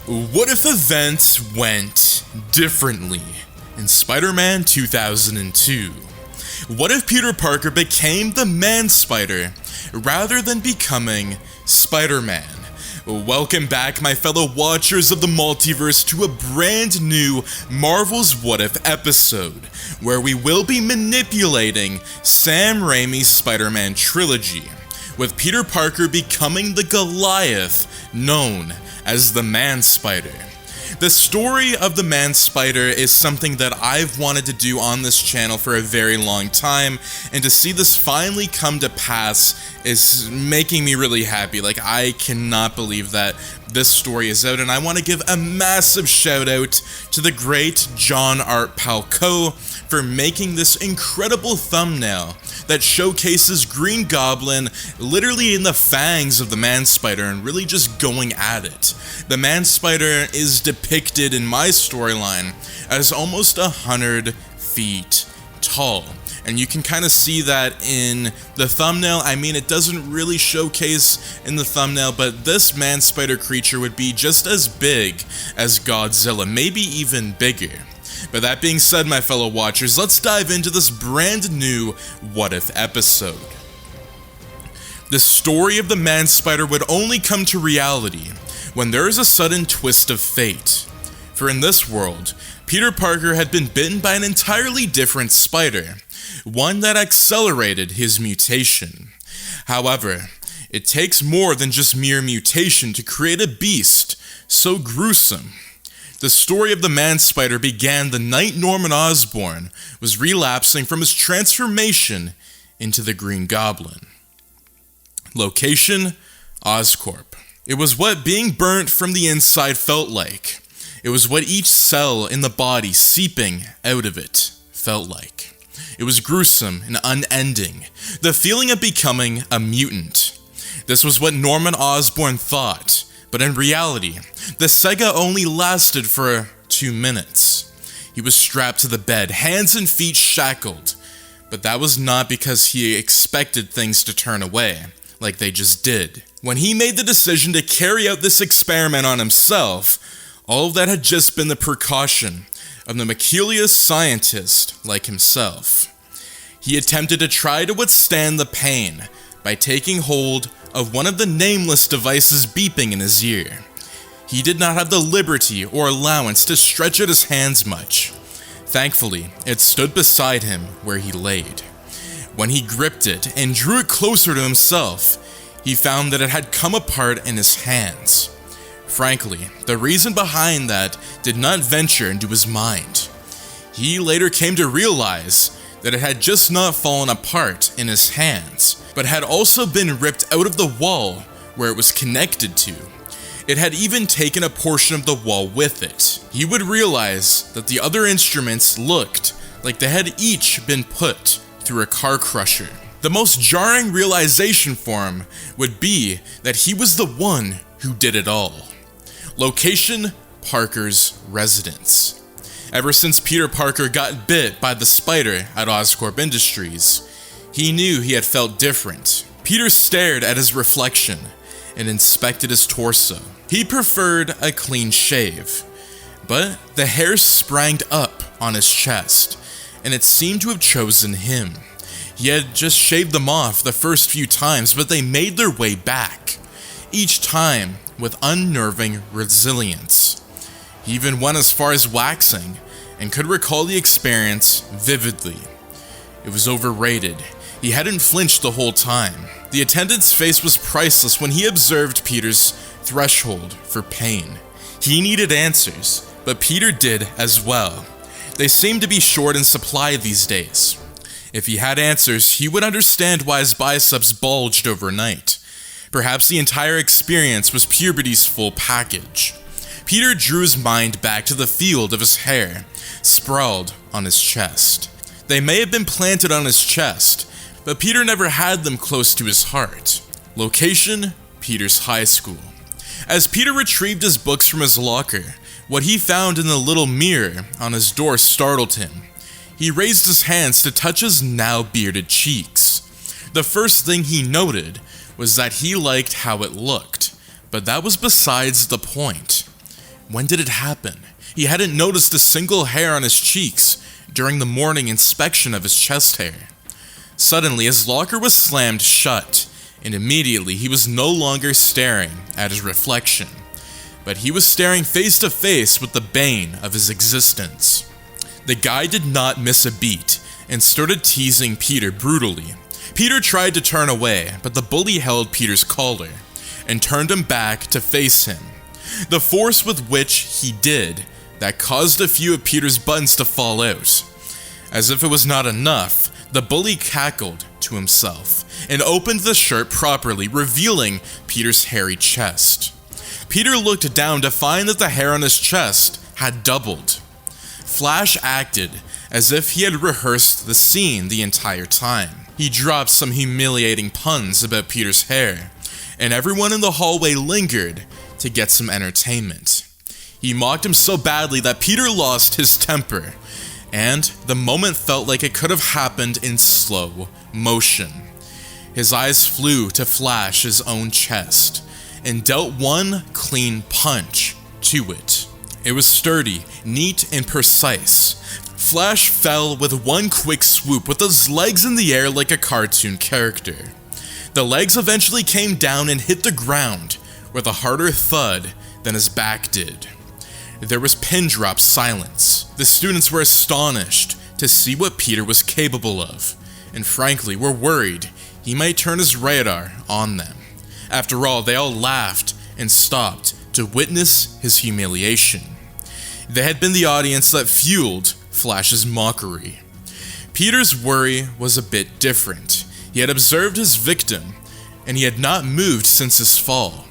What if events went differently in Spider-Man 2002? What if Peter Parker became the Man-Spider rather than becoming Spider-Man? Welcome back, my fellow watchers of the multiverse, to a brand new Marvel's What If episode, where we will be manipulating Sam Raimi's Spider-Man trilogy, with Peter Parker becoming the Goliath known as the Man-Spider. The story of the Man-Spider is something that I've wanted to do on this channel for a very long time, and to see this finally come to pass is making me really happy. Like, I cannot believe that this story is out, and I want to give a massive shout out to the great John Art Palco for making this incredible thumbnail that showcases Green Goblin literally in the fangs of the Man-Spider and really just going at it. The Man-Spider is depicted in my storyline as almost 100 feet tall. And you can kind of see that in the thumbnail. I mean, it doesn't really showcase in the thumbnail, but this Man-Spider creature would be just as big as Godzilla, maybe even bigger. But that being said, my fellow watchers, let's dive into this brand new What If episode. The story of the Man-Spider would only come to reality when there is a sudden twist of fate. For in this world, Peter Parker had been bitten by an entirely different spider, one that accelerated his mutation. However, it takes more than just mere mutation to create a beast so gruesome. The story of the Man-Spider began the night Norman Osborn was relapsing from his transformation into the Green Goblin. Location: Oscorp. It was what being burnt from the inside felt like. It was what each cell in the body seeping out of it felt like. It was gruesome and unending, the feeling of becoming a mutant. This was what Norman Osborn thought, but in reality, the saga only lasted for 2 minutes. He was strapped to the bed, hands and feet shackled, but that was not because he expected things to turn away, like they just did. When he made the decision to carry out this experiment on himself, all of that had just been the precaution of the merciless scientist like himself. He attempted to try to withstand the pain by taking hold of one of the nameless devices beeping in his ear. He did not have the liberty or allowance to stretch out his hands much. Thankfully, it stood beside him where he laid. When he gripped it and drew it closer to himself, he found that it had come apart in his hands. Frankly, the reason behind that did not venture into his mind. He later came to realize that it had just not fallen apart in his hands, but had also been ripped out of the wall where it was connected to. It had even taken a portion of the wall with it. He would realize that the other instruments looked like they had each been put through a car crusher. The most jarring realization for him would be that he was the one who did it all. Location: Parker's residence. Ever since Peter Parker got bit by the spider at Oscorp Industries, he knew he had felt different. Peter stared at his reflection and inspected his torso. He preferred a clean shave, but the hair sprang up on his chest, and it seemed to have chosen him. He had just shaved them off the first few times, but they made their way back, each time with unnerving resilience. He even went as far as waxing, and could recall the experience vividly. It was overrated. He hadn't flinched the whole time. The attendant's face was priceless when he observed Peter's threshold for pain. He needed answers, but Peter did as well. They seemed to be short in supply these days. If he had answers, he would understand why his biceps bulged overnight. Perhaps the entire experience was puberty's full package. Peter drew his mind back to the field of his hair, sprawled on his chest. They may have been planted on his chest, but Peter never had them close to his heart. Location: Peter's high school. As Peter retrieved his books from his locker, what he found in the little mirror on his door startled him. He raised his hands to touch his now bearded cheeks. The first thing he noted was that he liked how it looked, but that was besides the point. When did it happen? He hadn't noticed a single hair on his cheeks during the morning inspection of his chest hair. Suddenly, his locker was slammed shut, and immediately he was no longer staring at his reflection, but he was staring face to face with the bane of his existence. The guy did not miss a beat and started teasing Peter brutally. Peter tried to turn away, but the bully held Peter's collar and turned him back to face him. The force with which he did that caused a few of Peter's buttons to fall out. As if it was not enough, the bully cackled to himself and opened the shirt properly, revealing Peter's hairy chest. Peter looked down to find that the hair on his chest had doubled. Flash acted as if he had rehearsed the scene the entire time. He dropped some humiliating puns about Peter's hair, and everyone in the hallway lingered to get some entertainment. He mocked him so badly that Peter lost his temper, and the moment felt like it could have happened in slow motion. His eyes flew to Flash's own chest, and dealt one clean punch to it. It was sturdy, neat, and precise. Flash fell with one quick swoop with his legs in the air like a cartoon character. The legs eventually came down and hit the ground with a harder thud than his back did. There was pin-drop silence. The students were astonished to see what Peter was capable of, and frankly were worried he might turn his radar on them. After all, they all laughed and stopped to witness his humiliation. They had been the audience that fueled Flash's mockery. Peter's worry was a bit different. He had observed his victim, and he had not moved since his fall.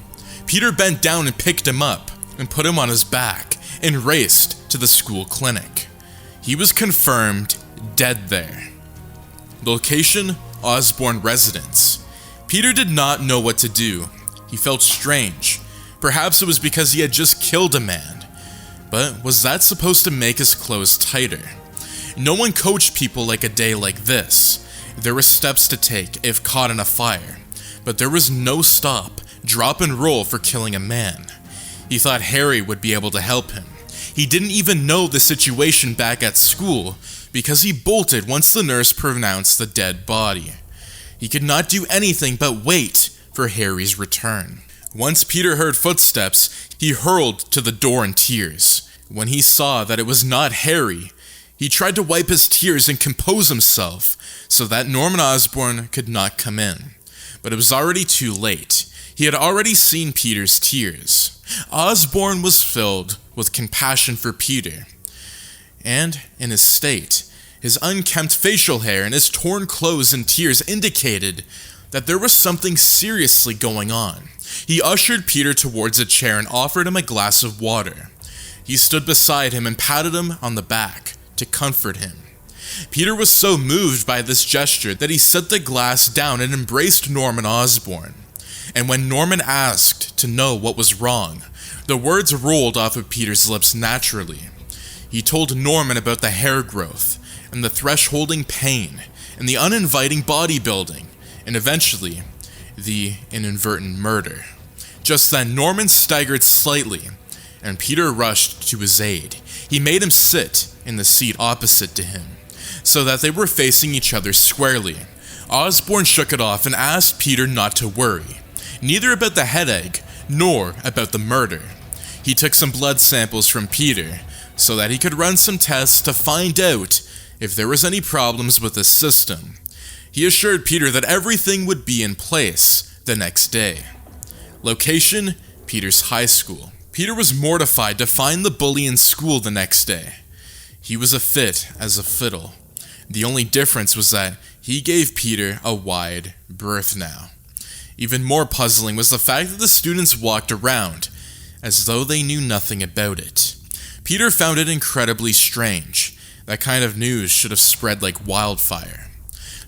Peter bent down and picked him up, and put him on his back, and raced to the school clinic. He was confirmed dead there. Location: Osborn residence. Peter did not know what to do. He felt strange. Perhaps it was because he had just killed a man. But was that supposed to make his clothes tighter? No one coached people like a day like this. There were steps to take if caught in a fire, but there was no stop, drop and roll for killing a man. He thought Harry would be able to help him. He didn't even know the situation back at school because he bolted once the nurse pronounced the dead body. He could not do anything but wait for Harry's return. Once Peter heard footsteps, he hurled to the door in tears. When he saw that it was not Harry, he tried to wipe his tears and compose himself so that Norman Osborn could not come in. But it was already too late. He had already seen Peter's tears. Osborn was filled with compassion for Peter. And in his state, his unkempt facial hair and his torn clothes and tears indicated that there was something seriously going on. He ushered Peter towards a chair and offered him a glass of water. He stood beside him and patted him on the back to comfort him. Peter was so moved by this gesture that he set the glass down and embraced Norman Osborn. And when Norman asked to know what was wrong, the words rolled off of Peter's lips naturally. He told Norman about the hair growth, and the thresholding pain, and the uninviting bodybuilding, and eventually, the inadvertent murder. Just then, Norman staggered slightly, and Peter rushed to his aid. He made him sit in the seat opposite to him, so that they were facing each other squarely. Osborn shook it off and asked Peter not to worry, neither about the headache, nor about the murder. He took some blood samples from Peter, so that he could run some tests to find out if there was any problems with his system. He assured Peter that everything would be in place the next day. Location: Peter's high school. Peter was mortified to find the bully in school the next day. He was fit as a fiddle. The only difference was that he gave Peter a wide berth now. Even more puzzling was the fact that the students walked around as though they knew nothing about it. Peter found it incredibly strange. That kind of news should have spread like wildfire.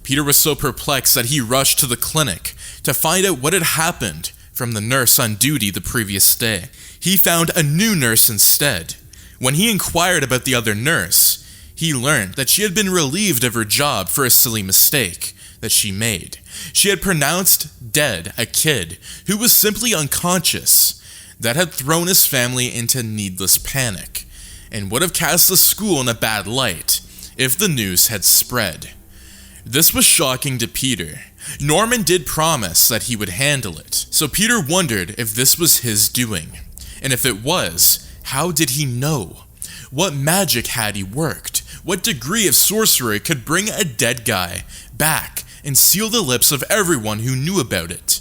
Peter was so perplexed that he rushed to the clinic to find out what had happened from the nurse on duty the previous day. He found a new nurse instead. When he inquired about the other nurse, he learned that she had been relieved of her job for a silly mistake that she made. She had pronounced dead a kid who was simply unconscious. that had thrown his family into needless panic, and would have cast the school in a bad light if the news had spread. This was shocking to Peter. Norman did promise that he would handle it, so Peter wondered if this was his doing. And if it was, how did he know? What magic had he worked? What degree of sorcery could bring a dead guy back and seal the lips of everyone who knew about it?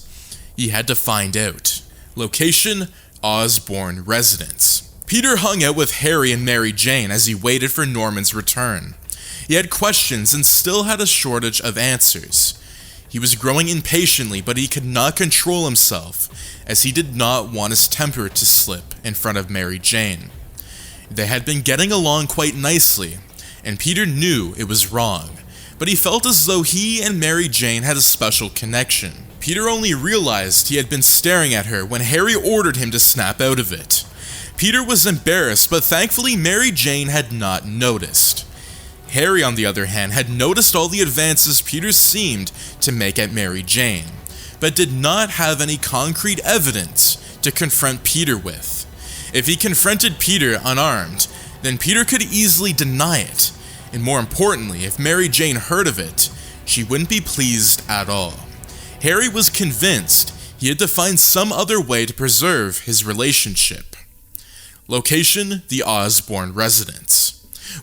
He had to find out. Location: Osborn residence. Peter hung out with Harry and Mary Jane as he waited for Norman's return. He had questions and still had a shortage of answers. He was growing impatiently, but he could not control himself, as he did not want his temper to slip in front of Mary Jane. They had been getting along quite nicely, and Peter knew it was wrong, but he felt as though he and Mary Jane had a special connection. Peter only realized he had been staring at her when Harry ordered him to snap out of it. Peter was embarrassed, but thankfully Mary Jane had not noticed. Harry, on the other hand, had noticed all the advances Peter seemed to make at Mary Jane, but did not have any concrete evidence to confront Peter with. If he confronted Peter unarmed, then Peter could easily deny it, and more importantly, if Mary Jane heard of it, she wouldn't be pleased at all. Harry was convinced he had to find some other way to preserve his relationship. Location: the Osborn residence.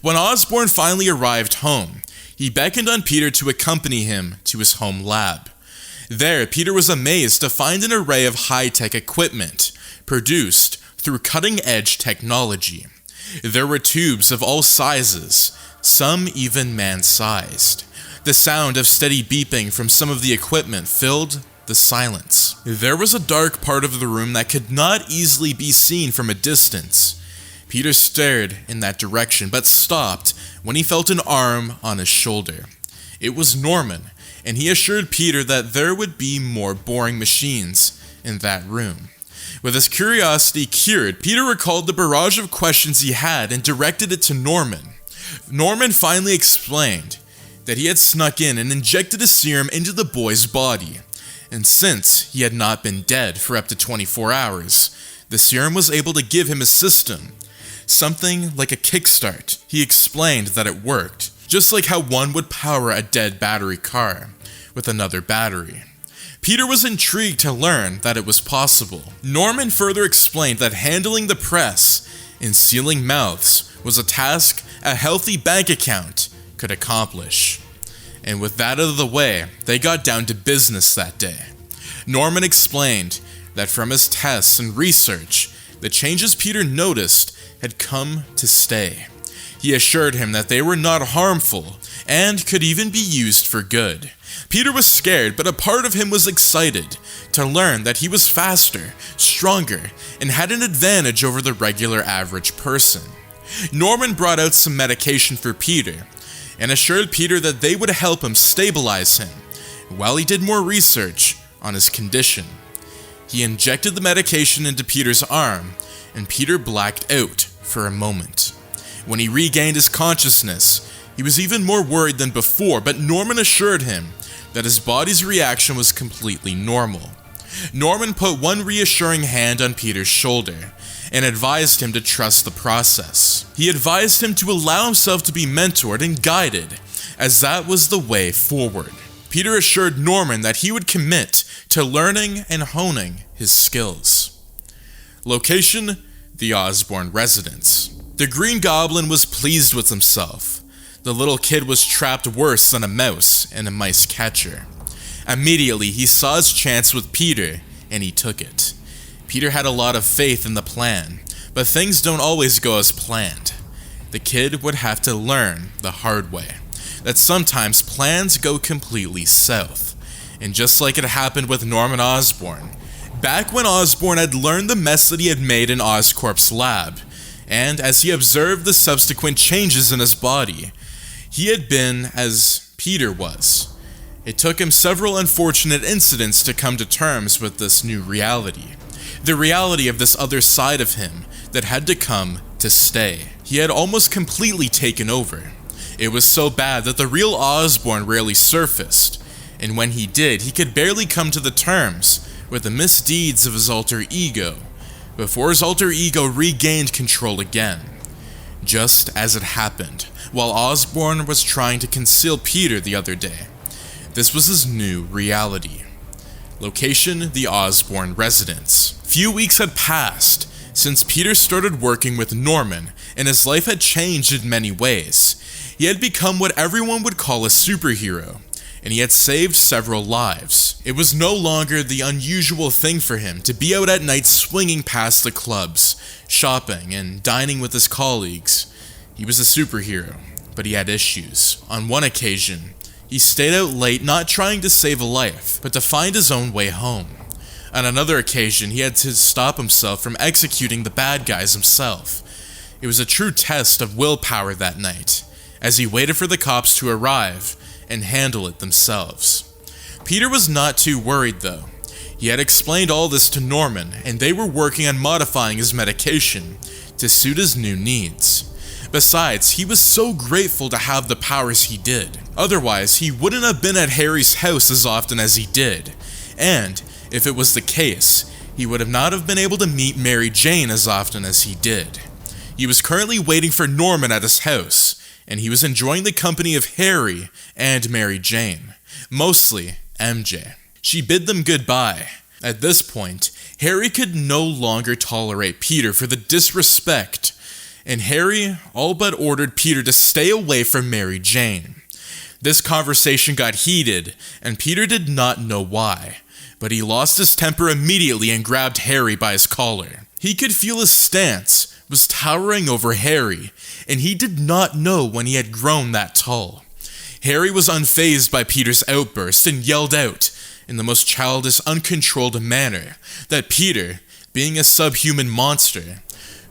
When Osborn finally arrived home, he beckoned on Peter to accompany him to his home lab. There, Peter was amazed to find an array of high-tech equipment, produced through cutting-edge technology. There were tubes of all sizes, some even man-sized. The sound of steady beeping from some of the equipment filled the silence. There was a dark part of the room that could not easily be seen from a distance. Peter stared in that direction, but stopped when he felt an arm on his shoulder. It was Norman, and he assured Peter that there would be more boring machines in that room. With his curiosity cured, Peter recalled the barrage of questions he had and directed it to Norman. Norman finally explained that he had snuck in and injected a serum into the boy's body, and since he had not been dead for up to 24 hours, the serum was able to give him a system, something like a kickstart. He explained that it worked, just like how one would power a dead battery car with another battery. Peter was intrigued to learn that it was possible. Norman further explained that handling the press and sealing mouths was a task a healthy bank account could accomplish. And with that out of the way, they got down to business that day. Norman explained that from his tests and research, the changes Peter noticed had come to stay. He assured him that they were not harmful and could even be used for good. Peter was scared, but a part of him was excited to learn that he was faster, stronger, and had an advantage over the regular average person. Norman brought out some medication for Peter and assured Peter that they would help him stabilize him while he did more research on his condition. He injected the medication into Peter's arm, and Peter blacked out for a moment. When he regained his consciousness, he was even more worried than before, but Norman assured him that his body's reaction was completely normal. Norman put one reassuring hand on Peter's shoulder and advised him to trust the process. He advised him to allow himself to be mentored and guided, as that was the way forward. Peter assured Norman that he would commit to learning and honing his skills. Location: the Osborn residence. The Green Goblin was pleased with himself. The little kid was trapped worse than a mouse in a mice catcher. Immediately, he saw his chance with Peter, and he took it. Peter had a lot of faith in the plan, but things don't always go as planned. The kid would have to learn the hard way that sometimes plans go completely south. And just like it happened with Norman Osborn, back when Osborn had learned the mess that he had made in Oscorp's lab, and as he observed the subsequent changes in his body, he had been as Peter was. It took him several unfortunate incidents to come to terms with this new reality. The reality of this other side of him that had to come to stay. He had almost completely taken over. It was so bad that the real Osborn rarely surfaced, and when he did, he could barely come to the terms with the misdeeds of his alter ego, before his alter ego regained control again. Just as it happened, while Osborn was trying to conceal Peter the other day. This was his new reality. Location: the Osborn residence. Few weeks had passed since Peter started working with Norman, and his life had changed in many ways. He had become what everyone would call a superhero, and he had saved several lives. It was no longer the unusual thing for him to be out at night swinging past the clubs, shopping, and dining with his colleagues. He was a superhero, but he had issues. On one occasion, he stayed out late not trying to save a life, but to find his own way home. On another occasion, he had to stop himself from executing the bad guys himself. It was a true test of willpower that night, as he waited for the cops to arrive and handle it themselves. Peter was not too worried though. He had explained all this to Norman, and they were working on modifying his medication to suit his new needs. Besides, he was so grateful to have the powers he did. Otherwise, he wouldn't have been at Harry's house as often as he did. And, if it was the case, he would have not have been able to meet Mary Jane as often as he did. He was currently waiting for Norman at his house, and he was enjoying the company of Harry and Mary Jane. Mostly, MJ. She bid them goodbye. At this point, Harry could no longer tolerate Peter for the disrespect, and Harry all but ordered Peter to stay away from Mary Jane. This conversation got heated, and Peter did not know why, but he lost his temper immediately and grabbed Harry by his collar. He could feel his stance was towering over Harry, and he did not know when he had grown that tall. Harry was unfazed by Peter's outburst and yelled out, in the most childish, uncontrolled manner, that Peter, being a subhuman monster,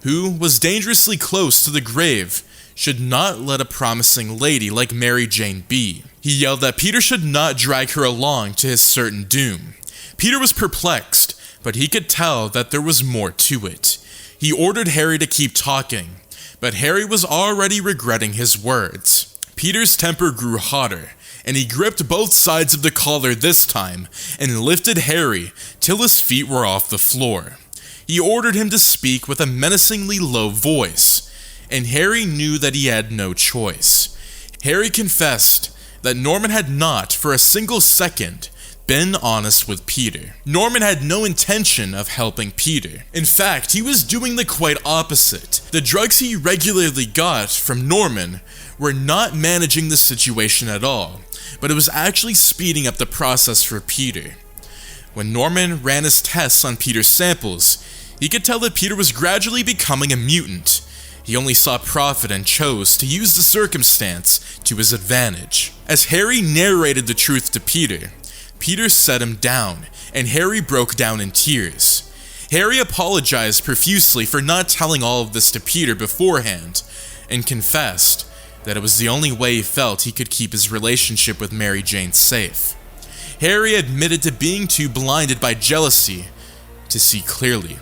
who was dangerously close to the grave, should not let a promising lady like Mary Jane be. He yelled that Peter should not drag her along to his certain doom. Peter was perplexed, but he could tell that there was more to it. He ordered Harry to keep talking, but Harry was already regretting his words. Peter's temper grew hotter, and he gripped both sides of the collar this time and lifted Harry till his feet were off the floor. He ordered him to speak with a menacingly low voice, and Harry knew that he had no choice. Harry confessed that Norman had not, for a single second, been honest with Peter. Norman had no intention of helping Peter. In fact, he was doing the quite opposite. The drugs he regularly got from Norman were not managing the situation at all, but it was actually speeding up the process for Peter. When Norman ran his tests on Peter's samples, he could tell that Peter was gradually becoming a mutant. He only saw profit and chose to use the circumstance to his advantage. As Harry narrated the truth to Peter, Peter set him down, and Harry broke down in tears. Harry apologized profusely for not telling all of this to Peter beforehand, and confessed that it was the only way he felt he could keep his relationship with Mary Jane safe. Harry admitted to being too blinded by jealousy to see clearly.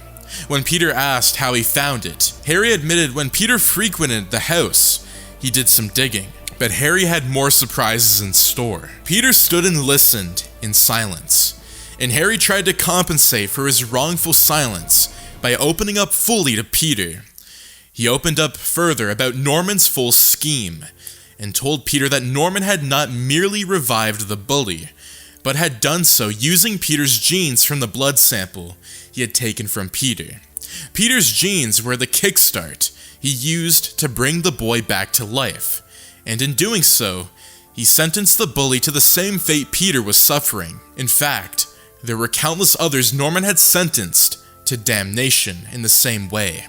When Peter asked how he found it, Harry admitted when Peter frequented the house, he did some digging, but Harry had more surprises in store. Peter stood and listened in silence, and Harry tried to compensate for his wrongful silence by opening up fully to Peter. He opened up further about Norman's full scheme, and told Peter that Norman had not merely revived the bully, but had done so using Peter's genes from the blood sample he had taken from Peter. Peter's genes were the kickstart he used to bring the boy back to life, and in doing so, he sentenced the bully to the same fate Peter was suffering. In fact, there were countless others Norman had sentenced to damnation in the same way.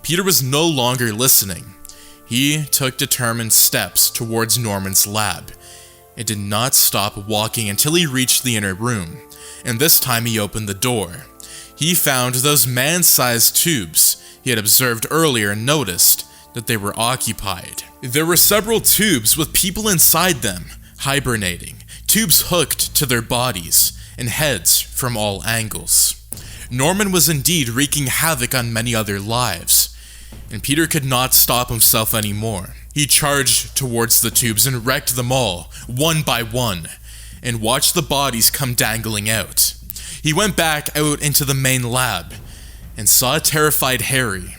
Peter was no longer listening. He took determined steps towards Norman's lab, and did not stop walking until he reached the inner room, and this time he opened the door. He found those man-sized tubes he had observed earlier and noticed that they were occupied. There were several tubes with people inside them, hibernating, tubes hooked to their bodies, and heads from all angles. Norman was indeed wreaking havoc on many other lives, and Peter could not stop himself anymore. He charged towards the tubes and wrecked them all, one by one, and watched the bodies come dangling out. He went back out into the main lab, and saw a terrified Harry.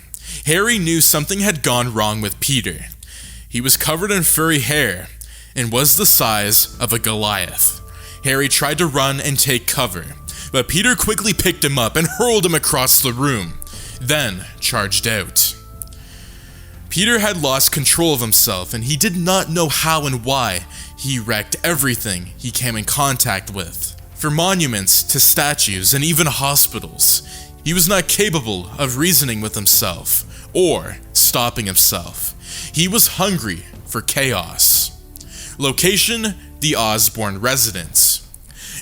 Harry knew something had gone wrong with Peter. He was covered in furry hair and was the size of a Goliath. Harry tried to run and take cover, but Peter quickly picked him up and hurled him across the room, then charged out. Peter had lost control of himself, and he did not know how and why he wrecked everything he came in contact with. From monuments to statues and even hospitals, he was not capable of reasoning with himself or stopping himself. He was hungry for chaos. Location: the Osborn residence.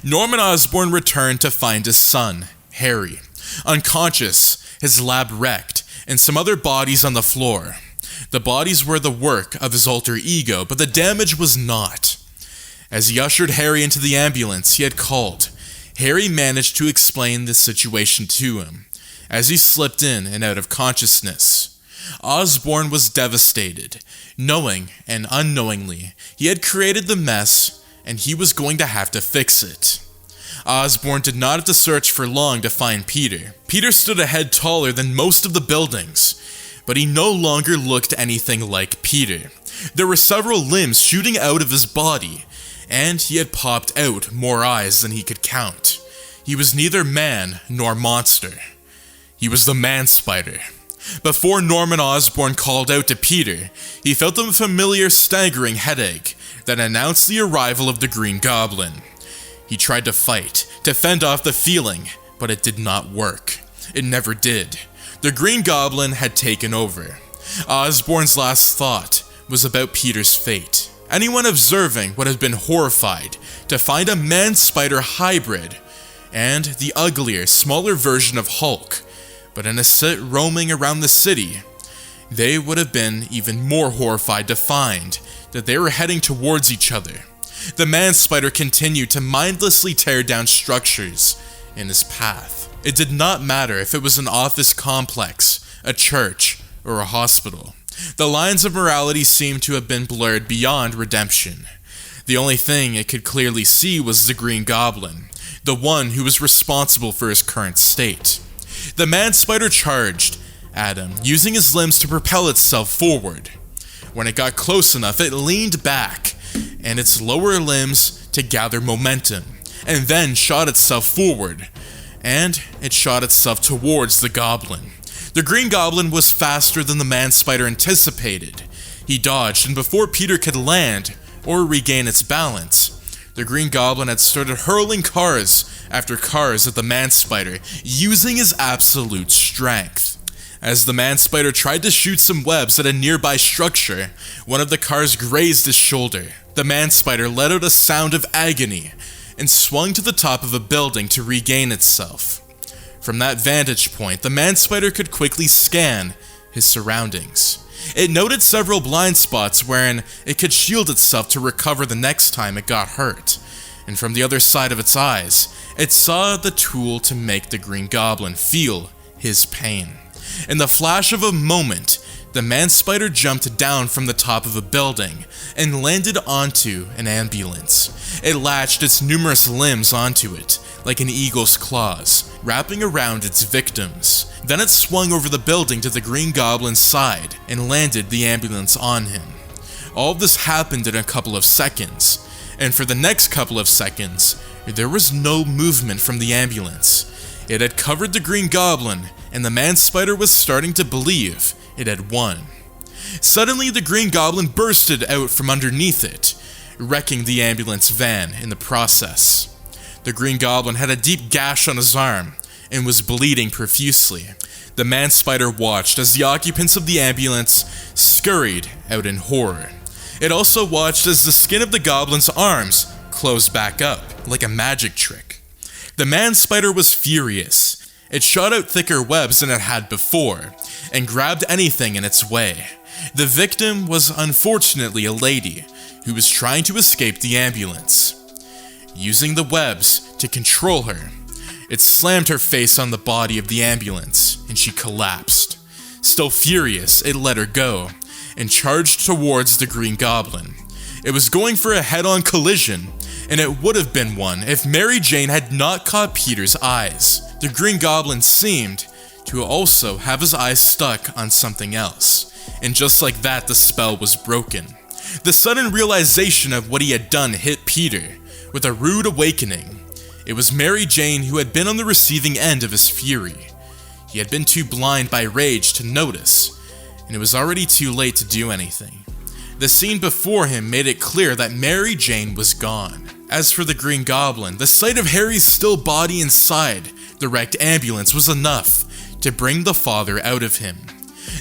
Norman Osborn returned to find his son, Harry, unconscious, his lab wrecked, and some other bodies on the floor. The bodies were the work of his alter ego, but the damage was not. As he ushered Harry into the ambulance he had called, Harry managed to explain the situation to him, as he slipped in and out of consciousness. Osborn was devastated. Knowing and unknowingly, he had created the mess, and he was going to have to fix it. Osborn did not have to search for long to find Peter. Peter stood a head taller than most of the buildings, but he no longer looked anything like Peter. There were several limbs shooting out of his body, and he had popped out more eyes than he could count. He was neither man nor monster. He was the man-spider. Before Norman Osborn called out to Peter, he felt a familiar staggering headache that announced the arrival of the Green Goblin. He tried to fight, to fend off the feeling, but it did not work. It never did. The Green Goblin had taken over. Osborn's last thought was about Peter's fate. Anyone observing would have been horrified to find a man-spider hybrid and the uglier, smaller version of Hulk, but in a set roaming around the city, they would have been even more horrified to find that they were heading towards each other. The man-spider continued to mindlessly tear down structures in his path. It did not matter if it was an office complex, a church, or a hospital. The lines of morality seemed to have been blurred beyond redemption. The only thing it could clearly see was the Green Goblin, the one who was responsible for his current state. The man-spider charged at him, using his limbs to propel itself forward. When it got close enough, it leaned back, and its lower limbs to gather momentum, and then shot itself forward, and it shot itself towards the goblin. The Green Goblin was faster than the man-spider anticipated. He dodged, and before Peter could land or regain its balance, the Green Goblin had started hurling cars after cars at the man-spider, using his absolute strength. As the man-spider tried to shoot some webs at a nearby structure, one of the cars grazed his shoulder. The man-spider let out a sound of agony and swung to the top of a building to regain itself. From that vantage point, the man-spider could quickly scan his surroundings. It noted several blind spots wherein it could shield itself to recover the next time it got hurt, and from the other side of its eyes, it saw the tool to make the Green Goblin feel his pain. In the flash of a moment, the man-spider jumped down from the top of a building and landed onto an ambulance. It latched its numerous limbs onto it, like an eagle's claws, wrapping around its victims. Then it swung over the building to the Green Goblin's side and landed the ambulance on him. All of this happened in a couple of seconds, and for the next couple of seconds, there was no movement from the ambulance. It had covered the Green Goblin, and the man-spider was starting to believe it had won. Suddenly, the Green Goblin bursted out from underneath it, wrecking the ambulance van in the process. The Green Goblin had a deep gash on his arm and was bleeding profusely. The man-spider watched as the occupants of the ambulance scurried out in horror. It also watched as the skin of the goblin's arms closed back up, like a magic trick. The man-spider was furious. It shot out thicker webs than it had before, and grabbed anything in its way. The victim was unfortunately a lady, who was trying to escape the ambulance. Using the webs to control her, it slammed her face on the body of the ambulance, and she collapsed. Still furious, it let her go, and charged towards the Green Goblin. It was going for a head-on collision, and it would have been one if Mary Jane had not caught Peter's eyes. The Green Goblin seemed to also have his eyes stuck on something else. And just like that, the spell was broken. The sudden realization of what he had done hit Peter with a rude awakening. It was Mary Jane who had been on the receiving end of his fury. He had been too blind by rage to notice, and it was already too late to do anything. The scene before him made it clear that Mary Jane was gone. As for the Green Goblin, the sight of Harry's still body inside the wrecked ambulance was enough to bring the father out of him.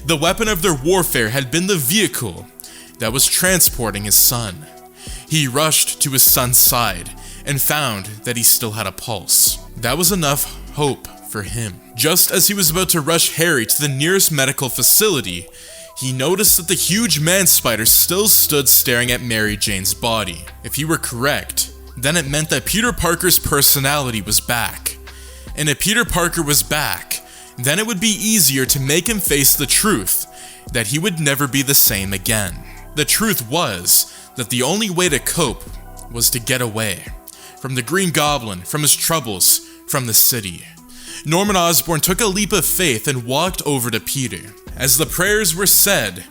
The weapon of their warfare had been the vehicle that was transporting his son. He rushed to his son's side and found that he still had a pulse. That was enough hope for him. Just as he was about to rush Harry to the nearest medical facility, he noticed that the huge man-spider still stood staring at Mary Jane's body. If he were correct, then it meant that Peter Parker's personality was back. And if Peter Parker was back, then it would be easier to make him face the truth that he would never be the same again. The truth was that the only way to cope was to get away from the Green Goblin, from his troubles, from the city. Norman Osborn took a leap of faith and walked over to Peter. As the prayers were said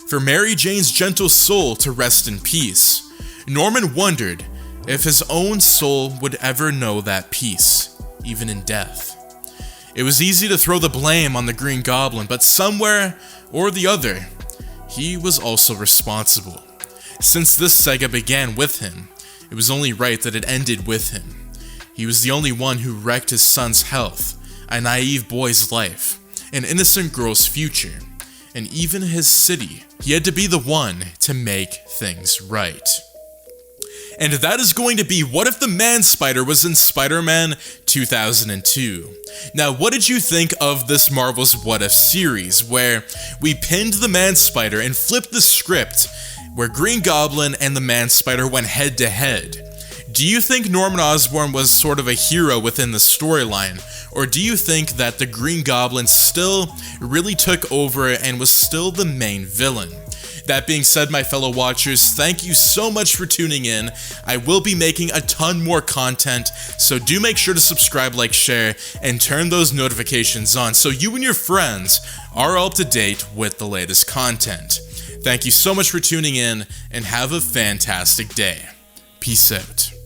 for Mary Jane's gentle soul to rest in peace, Norman wondered if his own soul would ever know that peace, even in death. It was easy to throw the blame on the Green Goblin, but somewhere or the other, he was also responsible. Since this saga began with him, it was only right that it ended with him. He was the only one who wrecked his son's health, a naive boy's life, an innocent girl's future, and even his city. He had to be the one to make things right. And that is going to be What If the Man-Spider was in Spider-Man 2002. Now, what did you think of this Marvel's What If series, where we pinned the Man-Spider and flipped the script, where Green Goblin and the Man-Spider went head-to-head? Do you think Norman Osborn was sort of a hero within the storyline, or do you think that the Green Goblin still really took over and was still the main villain? That being said, my fellow watchers, thank you so much for tuning in. I will be making a ton more content, so do make sure to subscribe, like, share, and turn those notifications on so you and your friends are up to date with the latest content. Thank you so much for tuning in, and have a fantastic day. Peace out.